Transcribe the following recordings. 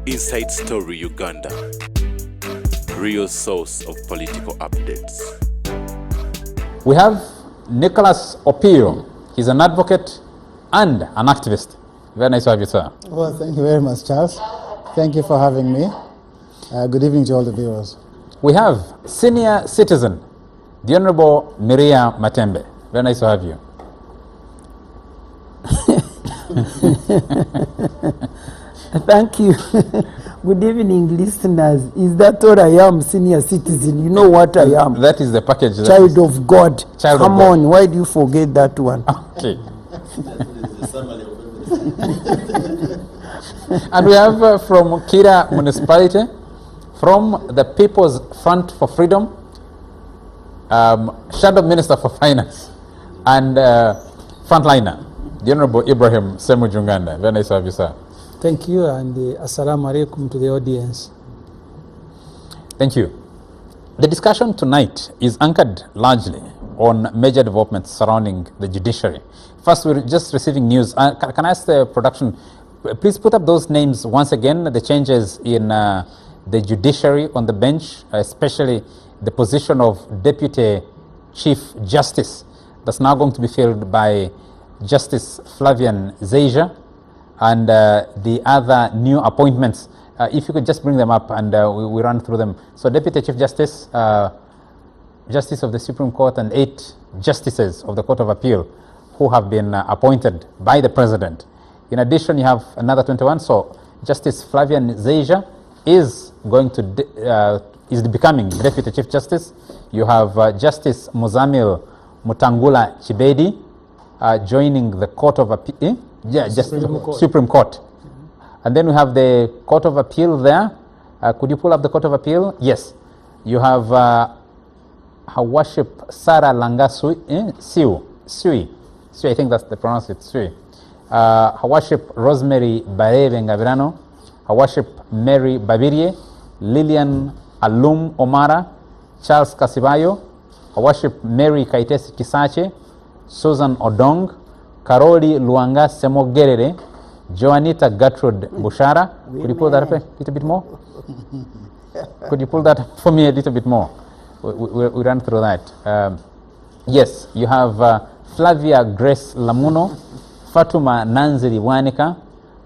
Inside Story Uganda, real source of political updates. We have Nicholas Opio. He's an advocate and an activist. Very nice to have you, sir. Well, thank you very much, Charles. Thank you for having me. Good evening to all the viewers. We have senior citizen, the Honorable Miria Matembe. Very nice to have you. Thank you. Good evening, listeners. Is that all I am, senior citizen? You know what I am. That is the package. Child of God. Child Come of God. on, why do you forget that one? Okay. And we have from Kira Municipality, from the People's Front for Freedom, Shadow Minister for Finance, and frontliner, the Honorable Ibrahim Ssemujju Nganda. Very nice to have you, sir. Thank you, and assalamu alaikum to the audience. Thank you. The discussion tonight is anchored largely on major developments surrounding the judiciary. First, we're just receiving news. Can I ask the production, please put up those names once again, the changes in the judiciary on the bench, especially the position of Deputy Chief Justice that's now going to be filled by Justice Flavian Zzaabu, and the other new appointments. If you could just bring them up and we run through them. So Deputy Chief Justice, Justice of the Supreme Court, and 8 justices of the Court of Appeal who have been appointed by the President. In addition, you have another 21. So Justice Flavian Zzaabu is going to is becoming Deputy Chief Justice. You have Justice Muzamil Mutangula Chibedi joining the Court of Appeal. Supreme Court. And then we have the Court of Appeal there. Could you pull up the Court of Appeal? Yes. You have Her Worship Sarah Langasui, Sui, I think that's the pronounce it, Sui. Her Worship Rosemary Barebe Ngabirano, Her Worship Mary Babirie, Lillian Alum Omara, Charles Kasibayo, Her Worship Mary Kaitesi Kisache, Susan Odong, Karoli Luanga Semogerere, Joanita Gertrude Bushara. Could you pull that up a little bit more? Could you pull that up for me a little bit more? We ran through that. Yes, you have Flavia Grace Lamuno, Fatuma Nanziri Wanika,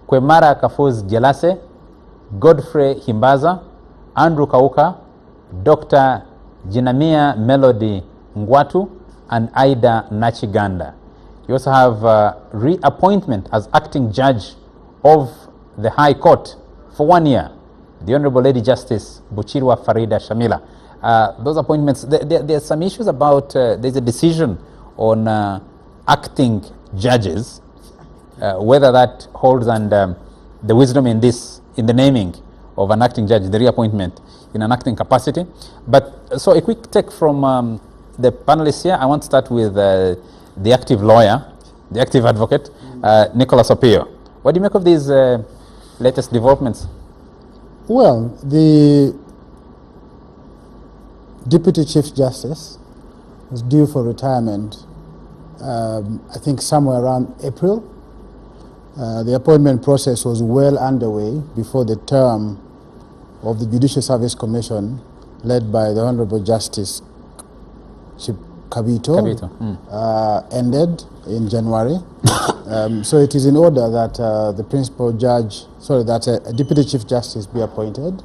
Kwemara Kafuz Jelase, Godfrey Himbaza, Andrew Kauka, Dr. Jinamia Melody Ngwatu, and Ida Nachiganda. You also have reappointment as acting judge of the High Court for 1 year, the Honorable Lady Justice Buchirwa Farida Shamila. Those appointments, there are some issues about, there's a decision on acting judges, whether that holds, and the wisdom in this, in the naming of an acting judge, the reappointment in an acting capacity. But so a quick take from the panelists here. I want to start with the active lawyer, the active advocate, Nicholas Opio. What do you make of these latest developments? Well, the Deputy Chief Justice was due for retirement, I think somewhere around April. The appointment process was well underway before the term of the Judicial Service Commission led by the Honorable Justice Kabito. Ended in January. So it is in order that the principal judge, that a Deputy Chief Justice be appointed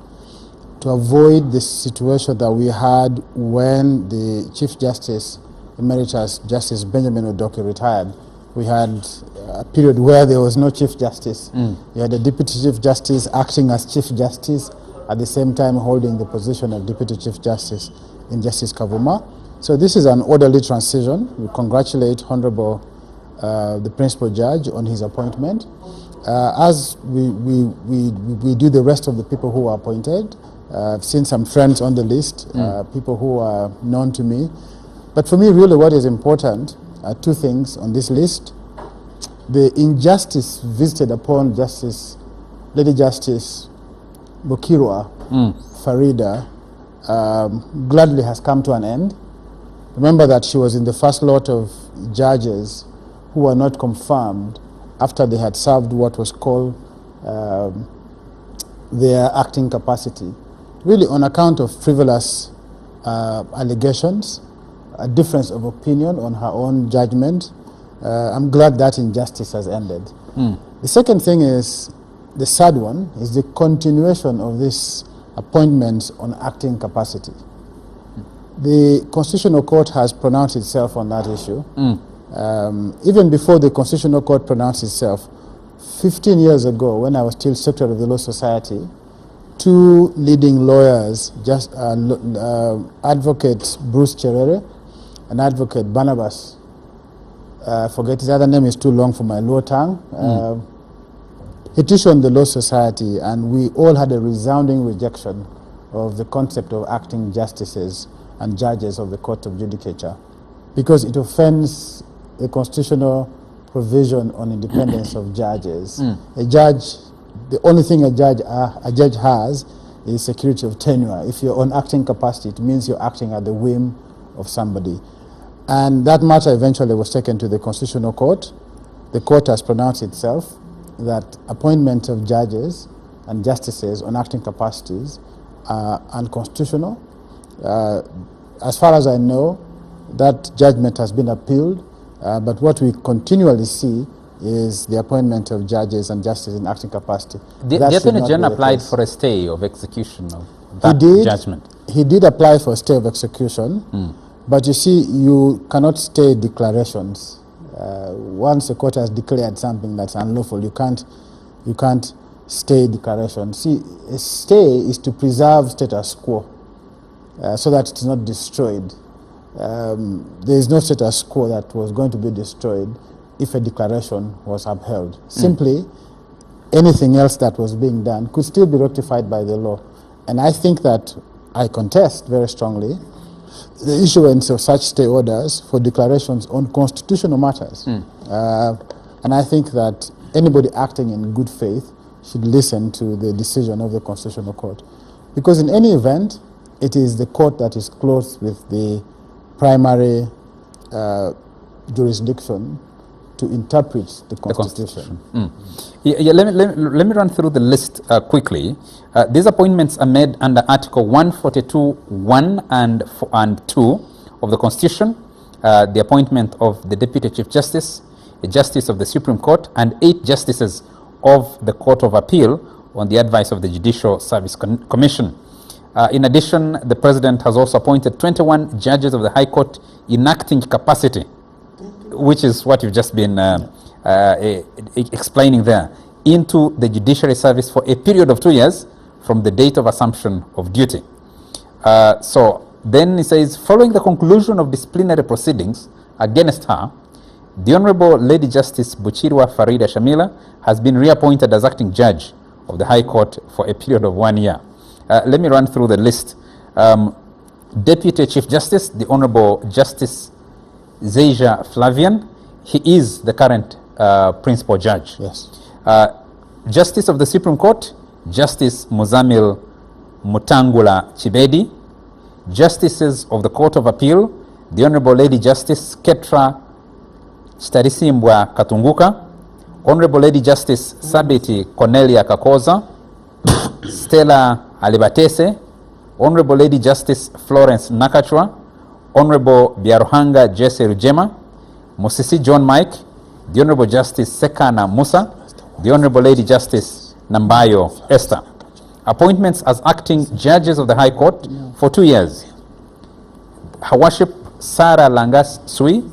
to avoid the situation that we had when the Chief Justice, Emeritus Justice Benjamin Odoke, retired. We had a period where there was no Chief Justice. You had a Deputy Chief Justice acting as Chief Justice, at the same time holding the position of Deputy Chief Justice in Justice Kavuma. So this is an orderly transition. We congratulate Honorable the Principal Judge on his appointment. As we do the rest of the people who are appointed, I've seen some friends on the list, people who are known to me. But for me, really what is important are 2 things on this list. The injustice visited upon Lady Justice Bukirwa Farida gladly has come to an end. Remember that she was in the first lot of judges who were not confirmed after they had served what was called their acting capacity, really on account of frivolous allegations, a difference of opinion on her own judgment. I'm glad that injustice has ended. The second thing is, the third one, is the continuation of these appointments on acting capacity. The Constitutional Court has pronounced itself on that issue. Even before the Constitutional Court pronounced itself, 15 years ago, when I was still Secretary of the Law Society, two leading lawyers, Advocate Bruce Cherere and Advocate Barnabas, forget his other name is too long for my law tongue, petitioned the Law Society, and we all had a resounding rejection of the concept of acting justices and judges of the Court of Judicature, because it offends the constitutional provision on independence of judges. A judge, the only thing a judge has is security of tenure. If you're on acting capacity, it means you're acting at the whim of somebody. And that matter eventually was taken to the Constitutional Court. The court has pronounced itself that appointment of judges and justices on acting capacities are unconstitutional. As far as I know, that judgment has been appealed, but what we continually see is the appointment of judges and justices in acting capacity. The Attorney General applied for a stay of execution of that judgment. He did apply for a stay of execution, but you see, you cannot stay declarations. Once the court has declared something that's unlawful, you can't stay declaration. See, a stay is to preserve status quo so that it's not destroyed. There is no status quo that was going to be destroyed if a declaration was upheld. Simply, anything else that was being done could still be rectified by the law. And I think that I contest very strongly the issuance of such stay orders for declarations on constitutional matters. And I think that anybody acting in good faith should listen to the decision of the Constitutional Court. Because in any event, it is the court that is close with the primary jurisdiction to interpret the Constitution. Let me run through the list quickly. These appointments are made under Article 142(1) and 2 of the Constitution, the appointment of the Deputy Chief Justice, a Justice of the Supreme Court, and 8 Justices of the Court of Appeal on the advice of the Judicial Service Commission. In addition, the President has also appointed 21 judges of the High Court in acting capacity, which is what you've just been explaining there, into the judiciary service for a period of 2 years from the date of assumption of duty. So then he says, following the conclusion of disciplinary proceedings against her, the Honorable Lady Justice Buchirwa Farida Shamila has been reappointed as acting judge of the High Court for a period of 1 year. Let me run through the list. Deputy Chief Justice, the Honorable Justice Zeja Flavian, he is the current principal judge. Yes. Justice of the Supreme Court, Justice Muzamil Mutangula Chibedi. Justices of the Court of Appeal, the Honorable Lady Justice Ketra Starisimbwa Katunguka, Honorable Lady Justice Sabiti Cornelia Kakoza, Stella Alibatese, Honorable Lady Justice Florence Nakachwa, Honorable Biaruhanga Jesse Rujema, Musisi John Mike, the Honorable Justice Sekana Musa, the Honorable Lady Justice Nambayo Esther. Appointments as acting judges of the High Court for 2 years. Her Worship Sarah Langas Sui,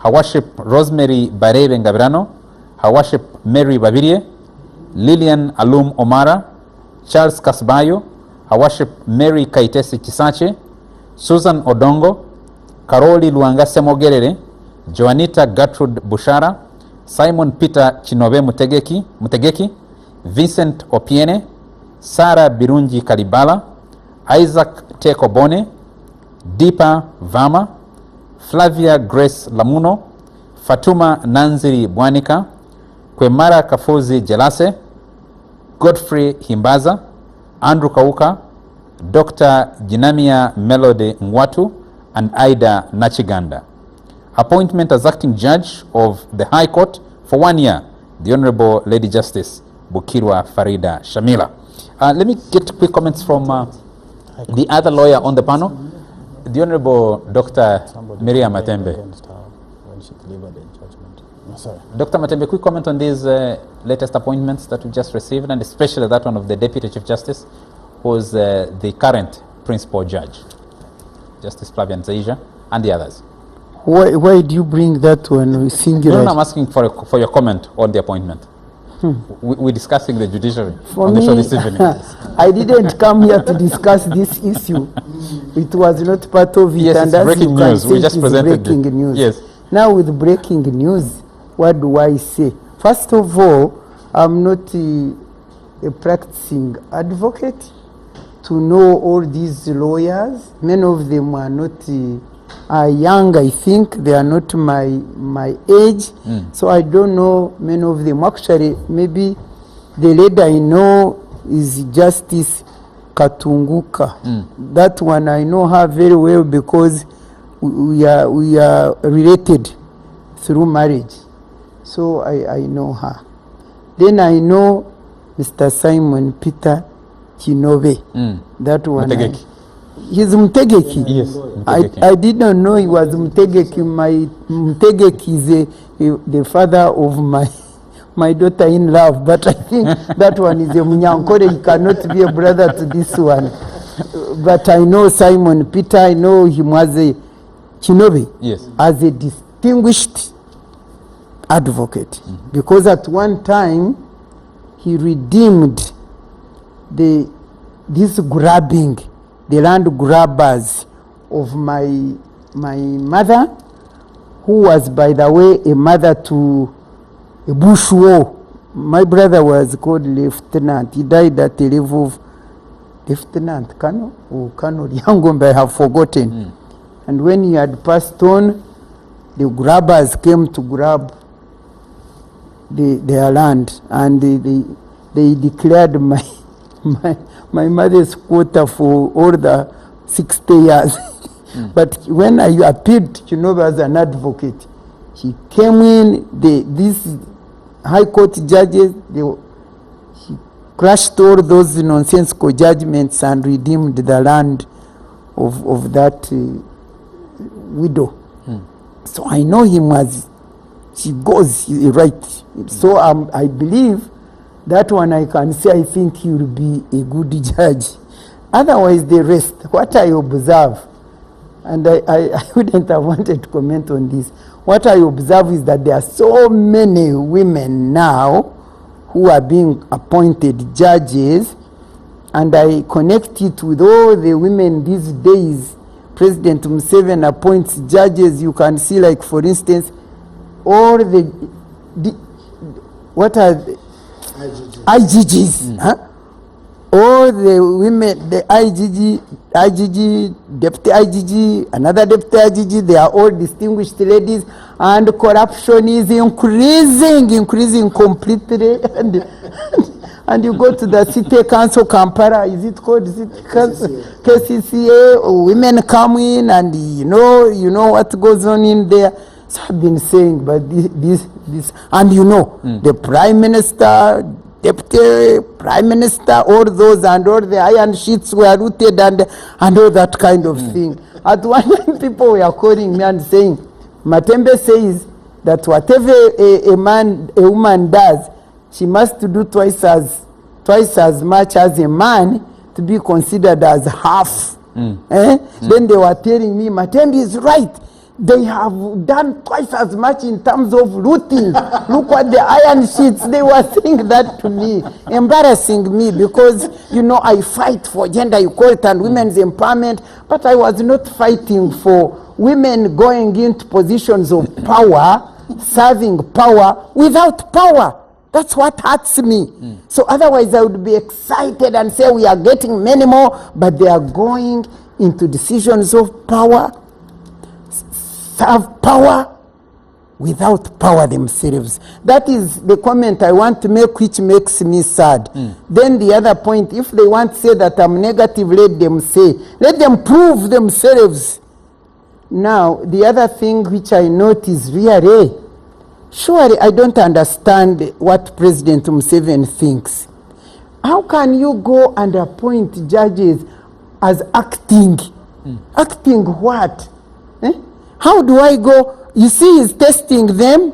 Her Worship Rosemary Barebe Ngabirano, Her Worship Mary Babirie, Lillian Alum Omara, Charles Kasbayo, Her Worship Mary Kaitesi Chisache, Susan Odongo, Karoli Luanga Semogerere, Joanita Gertrude Bushara, Simon Peter Chinobe Mutegeki, Vincent Opiene, Sarah Birunji Kalibala, Isaac Tekobone, Deepa Vama, Flavia Grace Lamuno, Fatuma Nanziri Bwanika, Kwemara Kafuzi Jelase, Godfrey Himbaza, Andrew Kauka, Dr. Jinamia Melody Ngwatu, and Ida Nachiganda. Appointment as acting judge of the High Court for 1 year, the Honorable Lady Justice Bukirwa Farida Shamila. Let me get quick comments from the other lawyer on the panel, the Honorable Dr. Miriam Matembe. Against her when she delivered the judgment. No, sorry. Dr. Matembe, quick comment on these latest appointments that we just received, and especially that one of the Deputy Chief Justice, who's the current Principal Judge, Justice Flavian Zaija, and the others. Why do you bring that one singular? No, I'm asking for your comment on the appointment. We're discussing the judiciary For on the show me, this evening. I didn't come here to discuss this issue. It was not part of it. Yes, and it's as breaking you can news. see, We just it is presented breaking it. news. Yes. Now with breaking news, what do I say? First of all, I'm not a practicing advocate. To know all these lawyers, many of them are not are young, I think. They are not my age. So I don't know many of them. Actually, maybe the lady I know is Justice Katunguka. That one I know her very well because we are related through marriage. So I know her. Then I know Mr. Simon Peter Kinobe. That one. Mutegeki. He's Mutegeki. Yes, Mutegeki. I didn't know he was Mutegeki. My Mutegeki is the father of my daughter in love, but I think that one is a Munyankore. He cannot be a brother to this one. But I know Simon Peter. I know him as a Kinobe. Yes. As a distinguished advocate, because at one time he redeemed this grabbing, the land grabbers of my mother, who was, by the way, a mother to a bush war. My brother was called Lieutenant. He died at the level of Lieutenant Colonel or Colonel Yangombe, I have forgotten. And when he had passed on, the grabbers came to grab their land, and they declared my mother's quota for all the 60 years. But when I appealed to Kinobe as an advocate, he came in, these high court judges, he crushed all those nonsensical judgments and redeemed the land of that widow. So I know him as he goes right. So I believe that one I can say I think he will be a good judge. Otherwise, the rest, what I observe, and I wouldn't have wanted to comment on this, what I observe is that there are so many women now who are being appointed judges, and I connect it with all the women these days. President Museveni appoints judges. You can see, like, for instance, all what are the IGGs? All the women, the IGG, deputy IGG, another deputy IGG, they are all distinguished ladies, and corruption is increasing completely. And you go to the city council, Kampala, is it called city council? KCCA, women come in, and you know what goes on in there. So I've been saying, but this, and the Prime Minister, Deputy Prime Minister, all those and all the iron sheets were rooted and all that kind of thing. At one time, people were calling me and saying, Matembe says that whatever a woman does, she must do twice as much as a man to be considered as half. Then they were telling me, Matembe is right. They have done twice as much in terms of looting. Look at the iron sheets. They were saying that to me, embarrassing me, because, I fight for gender equality and women's empowerment, but I was not fighting for women going into positions of power, serving power without power. That's what hurts me. So otherwise I would be excited and say we are getting many more, but they are going into decisions of power, serve power without power themselves. That is the comment I want to make, which makes me sad. Then the other point, if they want to say that I'm negative, let them say. Let them prove themselves. Now, the other thing which I note is really, surely I don't understand what President Museveni thinks. How can you go and appoint judges as acting? Acting what? How do I go? You see, he's testing them.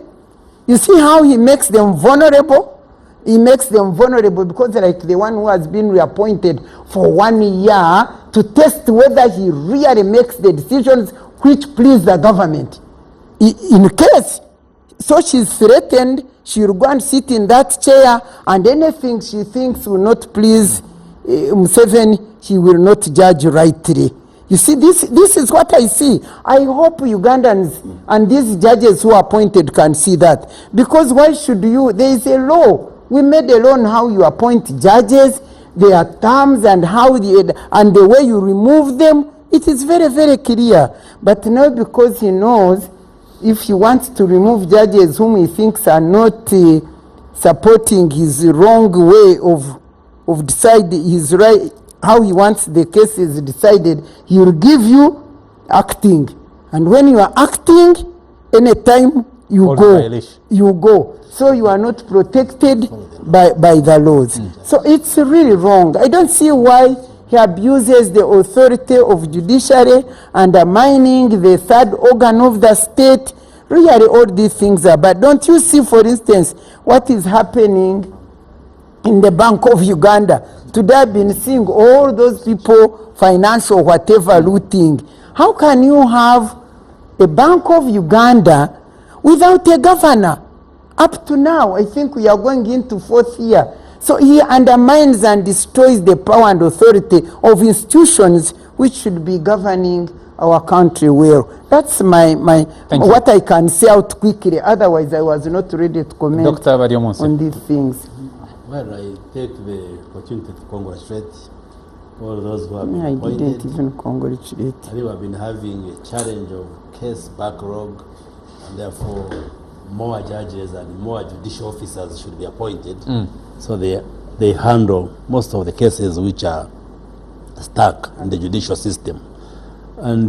You see how he makes them vulnerable? He makes them vulnerable because they're like the one who has been reappointed for 1 year to test whether he really makes the decisions which please the government. In case, so she's threatened, she will go and sit in that chair, and anything she thinks will not please Museveni, he will not judge rightly. You see, this is what I see. I hope Ugandans and these judges who are appointed can see that. Because why should you? There is a law. We made a law on how you appoint judges, their terms, and and the way you remove them. It is very, very clear. But now because he knows if he wants to remove judges whom he thinks are not supporting his wrong way of deciding his right, how he wants the cases decided, he will give you acting. And when you are acting, anytime you go. So you are not protected by the laws. So it's really wrong. I don't see why he abuses the authority of judiciary, undermining the third organ of the state. Really, all these things are bad. Don't you see, for instance, what is happening in the Bank of Uganda? Today I've been seeing all those people, financial whatever, looting. How can you have a Bank of Uganda without a governor? Up to now, I think we are going into 4th year. So he undermines and destroys the power and authority of institutions which should be governing our country well. That's what I can say out quickly. Otherwise, I was not ready to comment on these things. Well, I take the opportunity to congratulate all those who have been I appointed. didn't even congratulate. I think we have been having a challenge of case backlog, and therefore more judges and more judicial officers should be appointed. So they handle most of the cases which are stuck in the judicial system. And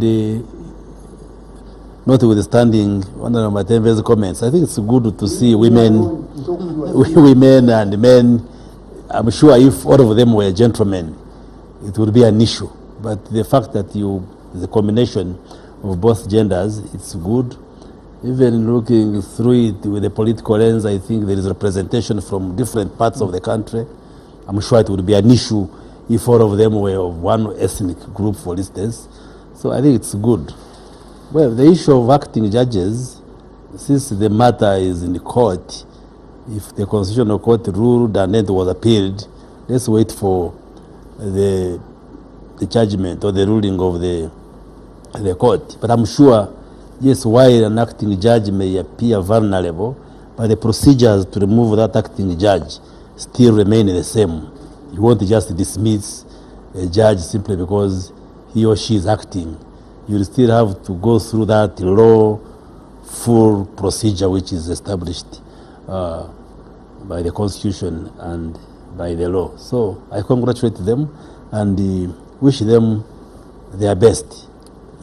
notwithstanding one of my Matembe's comments, I think it's good to see women and men. I'm sure if all of them were gentlemen, it would be an issue. But the fact that the combination of both genders, it's good. Even looking through it with a political lens, I think there is representation from different parts of the country. I'm sure it would be an issue if all of them were of one ethnic group, for instance. So I think it's good. Well, the issue of acting judges, since the matter is in the court, if the Constitutional Court ruled and then it was appealed, let's wait for the judgment or the ruling of the court. But I'm sure, yes, while an acting judge may appear vulnerable, but the procedures to remove that acting judge still remain the same. You won't just dismiss a judge simply because he or she is acting. You'll still have to go through that full procedure which is established by the Constitution and by the law. So I congratulate them and wish them their best.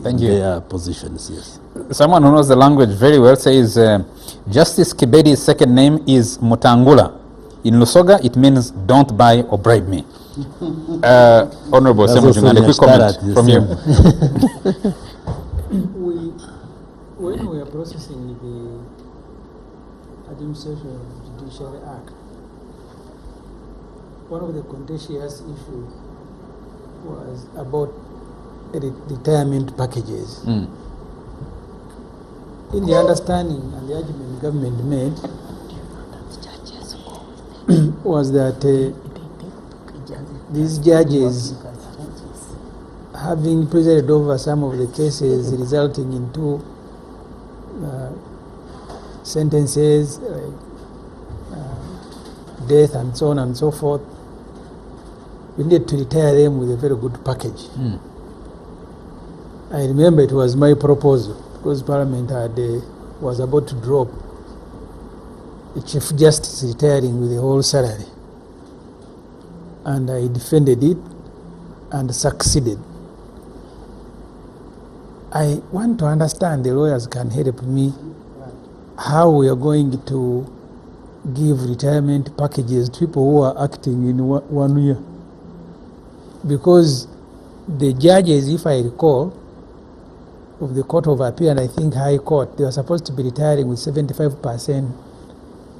Thank you. Their positions, yes. Someone who knows the language very well says, Justice Kibedi's second name is Mutangula. In Lusoga, it means don't buy or bribe me. Honorable Ssemujju, and a quick comment from you. When we are processing the Administration of Judiciary Act, one of the contentious issues was about retirement packages. In the understanding and the argument the government made was that these judges, having presided over some of the cases resulting into sentences, death and so on and so forth, we needed to retire them with a very good package. I remember it was my proposal, because Parliament was about to drop the Chief Justice retiring with the whole salary. And I defended it and succeeded. I want to understand, the lawyers can help me, how we are going to give retirement packages to people who are acting in 1 year. Because the judges, if I recall, of the Court of Appeal and I think High Court, they were supposed to be retiring with 75%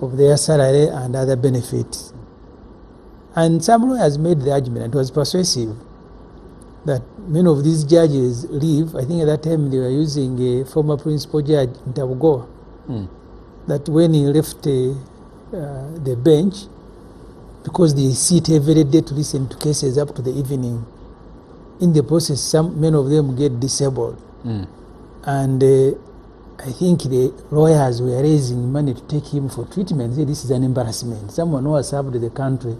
of their salary and other benefits. And some lawyers made the argument, and it was persuasive, that many of these judges leave. I think at that time they were using a former principal judge, Ntabugoa, that when he left the bench, because they sit every day to listen to cases up to the evening, in the process, many of them get disabled. And I think the lawyers were raising money to take him for treatment. Say, this is an embarrassment. Someone who has served the country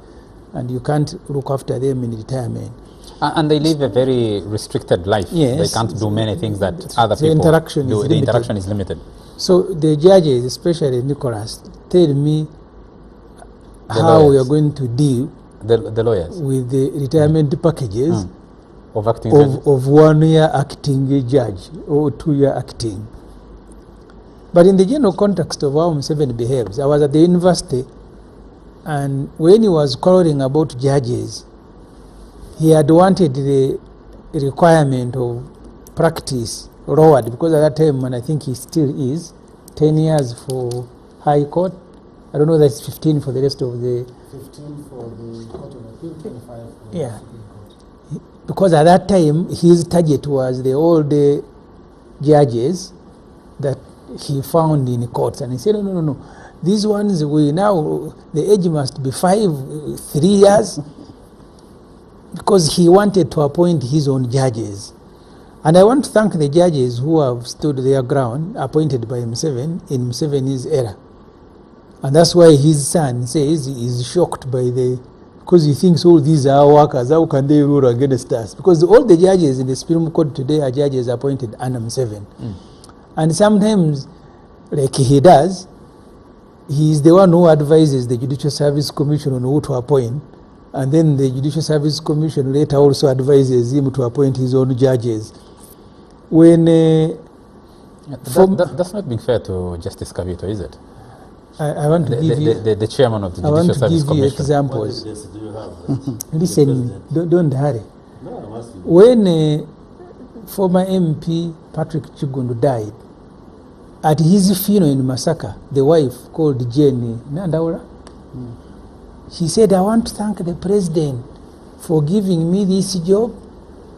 and you can't look after them in retirement. And they live a very restricted life. Yes. They can't do many things that other people interaction do. is The interaction is limited. So the judges, especially Nicholas, tell me how we are going to deal the lawyers with the retirement packages of acting of 1 year acting judge or 2 year acting. But in the general context of how Museveni behaves, I was at the university, and when he was quarreling about judges, he had wanted the requirement of practice lowered, because at that time, and I think he still is, 10 years for High Court. I don't know, that's 15 for the rest of the... 15 for the Court of Appeal, 25 for Yeah. the Supreme Court. Because at that time, his target was the old judges that he found in courts. And he said, no. These ones, the age must be 3 years. Because he wanted to appoint his own judges. And I want to thank the judges who have stood their ground, appointed by Museveni in Museveni's era. And that's why his son says he is shocked by because he thinks all these are workers, how can they rule against us? Because all the judges in the Supreme Court today are judges appointed under Museveni. And sometimes, like he does, he is the one who advises the Judicial Service Commission on who to appoint. And then the Judicial Service Commission later also advises him to appoint his own judges. When that's not being fair to Justice Kabito, is it? I want to give you the chairman of the I want Judicial to Service give you Commission. examples. Yes, do you have? Listen, don't hurry. No, I'm asking. When former MP Patrick Chigundu died, at his funeral in Masaka, the wife called Jenny Nandaura, she said, I want to thank the president for giving me this job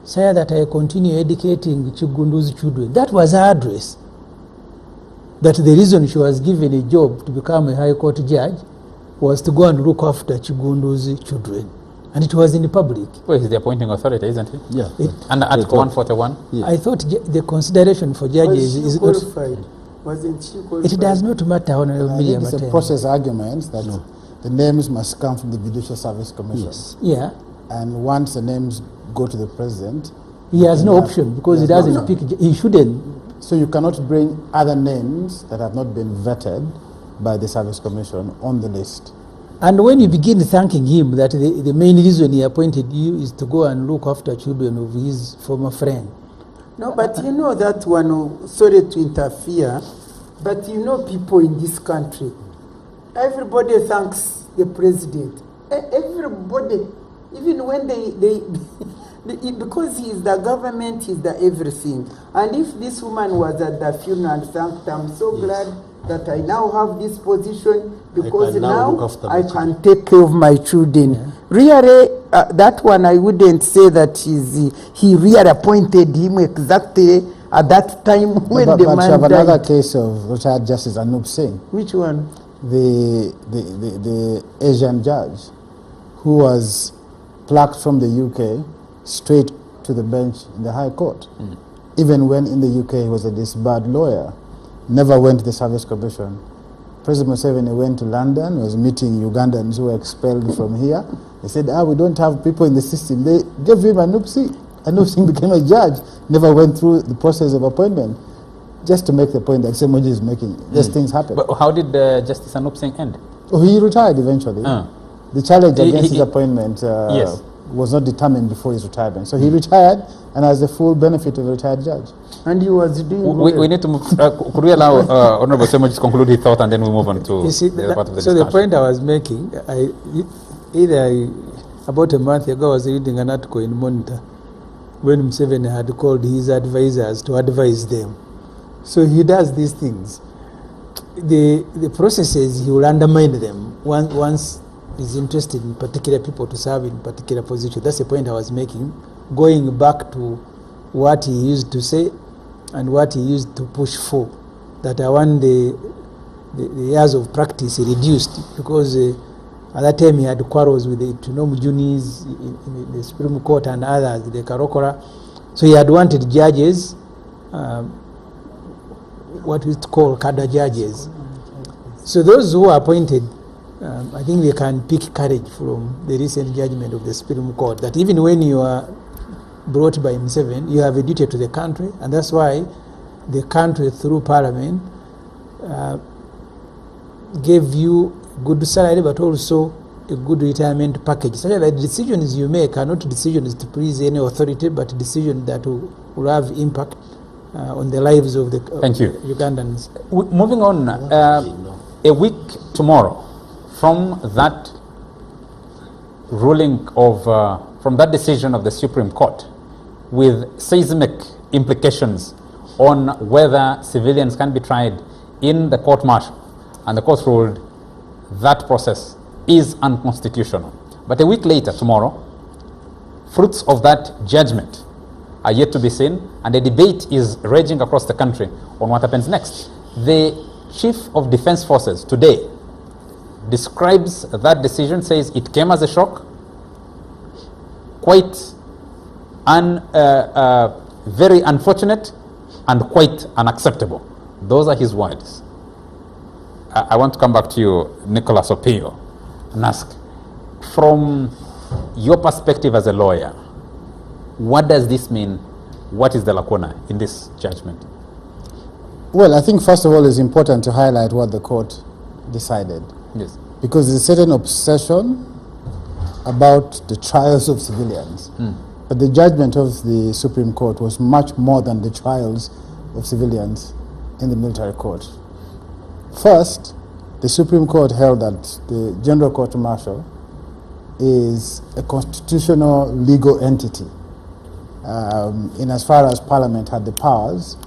so that I continue educating Chigundu's children. That was her address. That the reason she was given a job to become a High Court judge was to go and look after Chigundu's children. And it was in the public. Well, he's the appointing authority, isn't he? Yeah. And Article 141? Yeah. I thought the consideration for judges is not... qualified? Wasn't she qualified? It does not matter, Honorable I Miriam think it's a Matema. process argument that the names must come from the Judicial Service Commission. Yes. Yeah. And once the names go to the president, He has no option because he doesn't pick... He shouldn't. so you cannot bring other names that have not been vetted by the Service Commission on the list. And when you begin thanking him that the main reason he appointed you is to go and look after children of his former friend. No, but you know that one, sorry to interfere, but you know people in this country, everybody thanks the president. Everybody, even when they because he is the government, he is the everything. And if this woman was at the funeral and thanked, I'm so glad that I now have this position because can now look now after my I children. can take care of my children. Really, that one I wouldn't say that he really appointed him exactly at that time when but the you man have another died. case of retired Justice Anup Singh, Which one? the Asian judge, who was plucked from the UK straight to the bench in the High Court. Even when in the UK he was a disbarred lawyer, never went to the Service Commission. President Museveni went to London, was meeting Ugandans who were expelled from here. They said, we don't have people in the system. They gave him Anup Singh. Anup Singh became a judge, never went through the process of appointment. Just to make the point that Ssemujju is making, these things happen. But how did Justice Anup Singh end? He retired eventually. The challenge against his appointment Yes. was not determined before his retirement. So he retired and has the full benefit of a retired judge. And he was doing We need to move. Could we allow Honorable Ssemujju to conclude his thought and then we move on to You see, the other part of the so discussion? the point I was making, about a month ago, I was reading an article in Monitor when Museveni had called his advisors to advise them. So he does these things. The processes, he will undermine them once he's interested in particular people to serve in particular position. That's the point I was making, going back to what he used to say and what he used to push for, that I want the years of practice reduced, because at that time he had quarrels with the Mujunis in the Supreme Court and others, the Karokora. So he had wanted judges, what we call cadre judges. So those who are appointed, I think they can pick courage from the recent judgment of the Supreme Court, that even when you are brought by Museveni, you have a duty to the country, and that's why the country through Parliament gave you good salary, but also a good retirement package. So that the decisions you make are not decisions to please any authority, but decisions that will have impact on the lives of the Thank you. Ugandans. Moving on, a week tomorrow from that ruling of, from that decision of the Supreme Court, with seismic implications on whether civilians can be tried in the court-martial, and the court ruled that process is unconstitutional. But a week later, tomorrow, fruits of that judgment are yet to be seen, and a debate is raging across the country on what happens next. The Chief of Defense Forces today describes that decision, says it came as a shock, quite very unfortunate, and quite unacceptable. Those are his words. I want to come back to you, Nicholas Opio, and ask, from your perspective as a lawyer, what does this mean? What is the lacuna in this judgment? Well, I think first of all it's important to highlight what the court decided. Yes. Because there's a certain obsession about the trials of civilians. But the judgment of the Supreme Court was much more than the trials of civilians in the military court. First, the Supreme Court held that the General Court Martial is a constitutional legal entity in as far as Parliament had the powers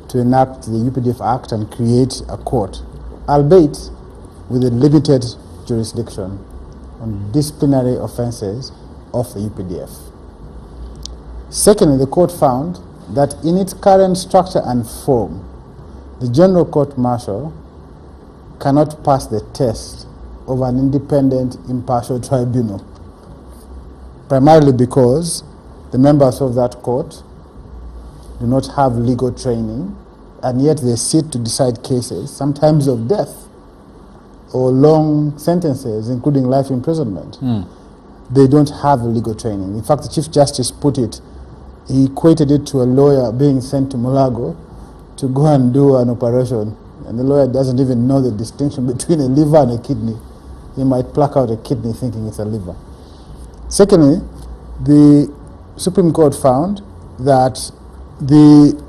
to enact the UPDF Act and create a court, albeit with a limited jurisdiction on disciplinary offences of the UPDF. Secondly, the court found that in its current structure and form, the General Court Martial cannot pass the test of an independent, impartial tribunal, primarily because the members of that court do not have legal training, and yet they sit to decide cases, sometimes of death or long sentences, including life imprisonment. They don't have legal training. In fact, the Chief Justice put it, he equated it to a lawyer being sent to Mulago to go and do an operation, and the lawyer doesn't even know the distinction between a liver and a kidney. He might pluck out a kidney thinking it's a liver. Secondly, the Supreme Court found that the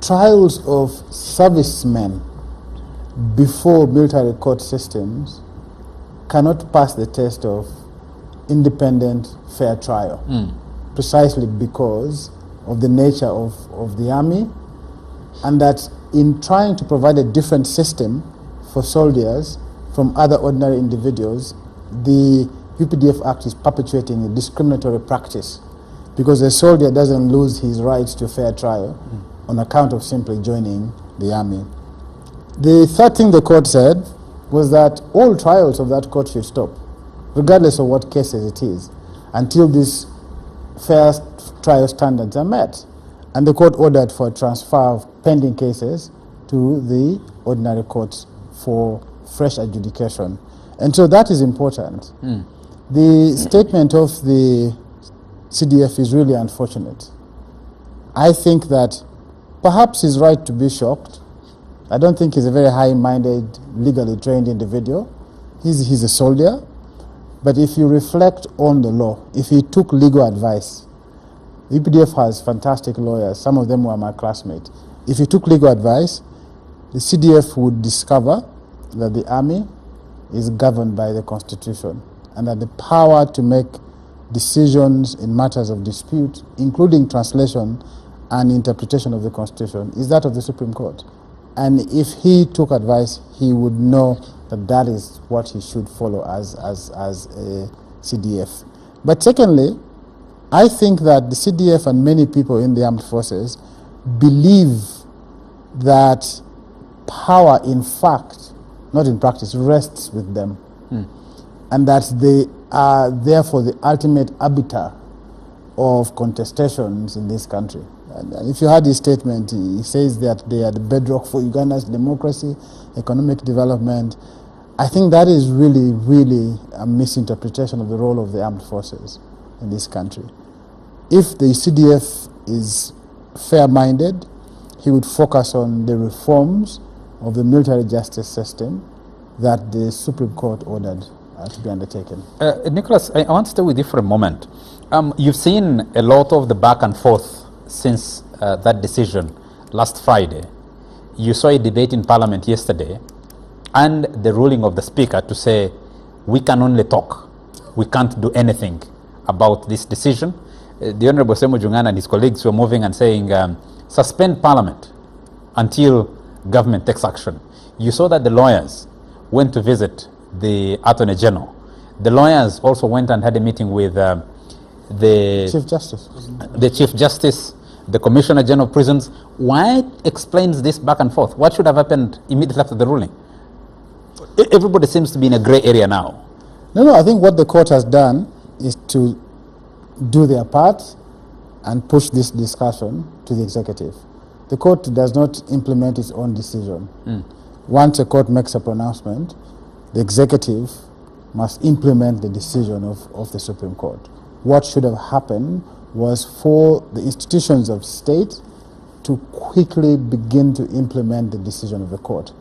trials of servicemen before military court systems cannot pass the test of independent, fair trial, precisely because of the nature of the army, and that in trying to provide a different system for soldiers from other ordinary individuals, the UPDF Act is perpetuating a discriminatory practice, because a soldier doesn't lose his rights to a fair trial on account of simply joining the army. The third thing the court said was that all trials of that court should stop, regardless of what cases it is, until these fair trial standards are met. And the court ordered for a transfer of pending cases to the ordinary courts for fresh adjudication. And so that is important. The statement of the CDF is really unfortunate. I think that perhaps he's right to be shocked. I don't think he's a very high-minded, legally trained individual. He's a soldier. But if you reflect on the law, if he took legal advice, the UPDF has fantastic lawyers, some of them were my classmates. If he took legal advice, the CDF would discover that the army is governed by the Constitution and that the power to make decisions in matters of dispute, including translation and interpretation of the Constitution, is that of the Supreme Court. And if he took advice, he would know that that is what he should follow as a CDF. But secondly, I think that the CDF and many people in the armed forces believe that power, in fact, not in practice, rests with them. And that they are therefore the ultimate arbiter of contestations in this country. And if you heard his statement, he says that they are the bedrock for Uganda's democracy, economic development. I think that is really, really a misinterpretation of the role of the armed forces in this country. If the CDF is fair-minded, he would focus on the reforms of the military justice system that the Supreme Court ordered to be undertaken. Nicholas, I want to stay with you for a moment. You've seen a lot of the back and forth since that decision last Friday. You saw a debate in Parliament yesterday and the ruling of the Speaker to say, we can only talk, we can't do anything about this decision. The Honorable Ssemujju and his colleagues were moving and saying, suspend Parliament until government takes action. You saw that the lawyers went to visit the Attorney General. The lawyers also went and had a meeting with the Chief Justice. The Chief Justice, the Commissioner General of Prisons. Why explains this back and forth? What should have happened immediately after the ruling? Everybody seems to be in a gray area now. No, I think what the court has done is to do their part and push this discussion to the executive. The court does not implement its own decision. Once a court makes a pronouncement, the executive must implement the decision of the Supreme Court. What should have happened was for the institutions of state to quickly begin to implement the decision of the court.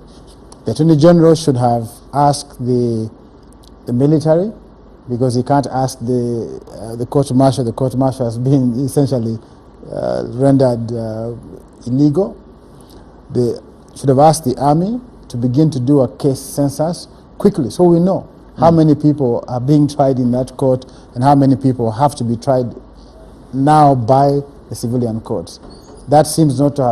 The Attorney General should have asked the military, because he can't ask the court-martial. The court-martial has been essentially rendered illegal. They should have asked the army to begin to do a case census quickly, so we know how many people are being tried in that court and how many people have to be tried now by the civilian courts. That seems not to have